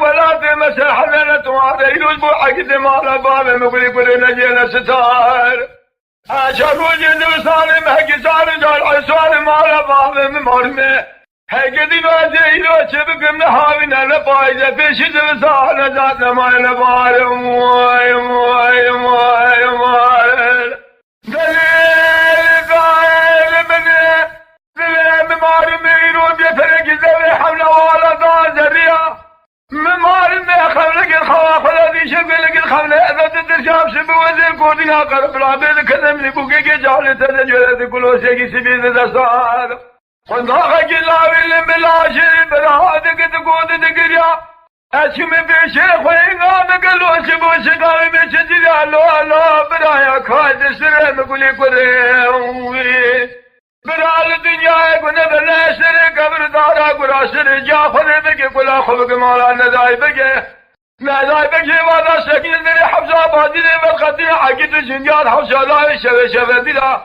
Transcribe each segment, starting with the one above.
ولا في مسح حزنة وهذا يلوز بو عقد مال باب مقولي كل نجينا ستار أشروا جند وصالم هكي صار جال عصار مال باب مرمي هكذا نواجه لو شبك من حاونا لفايزة في شد وصال ذاتنا ما لبار موي موي موي موي دليل قائل مني دليل ممارمين وبيفرق زوي حمله ولا ضال ذريا ممارمي خملك الخواخل الذي شبلك الخملة إذا تدرشاب شبه وزير كوديها قرب العبيد كذب لبوكي جعل تدجل كل شيء سبيل دستار خنداقك الله اللي بلاشر برادك تقود دقريا أشم في شيخ وينغام قلو شبو شقاوي بشجريا لو برايا خاج سرم قولي قريوي برال الدنيا يقول بلا شر قبر دارا قرا شر جافر بك قلا خبك مالا نزاي بك نزاي بك وانا سكين دري حفظة بادي والخطي عقيد جنجال حوشا لا شبه شبه دلا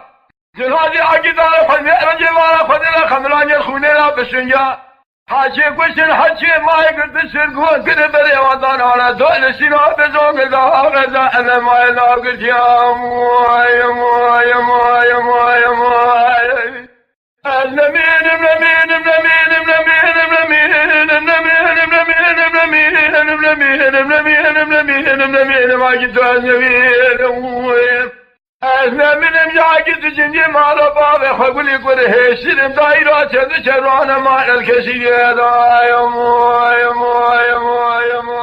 جنادي عقيد على خمي رجل وانا خدنا خمران يخوننا بسنجا حاجي كوشن حاجي ما يقدر تسرقون كده بري وطن على دول سينا بزوج ذا غزا انا ما يلاقي يا موي موي موي موي موي النمين النمين النمين النمين النمين النمين النمين النمين النمين النمين النمين النمين ما جد النمين النمين جاكت جنجي ما رباب خقولي قره سلم دايرات شرانا ما الكسير يا موي موي موي موي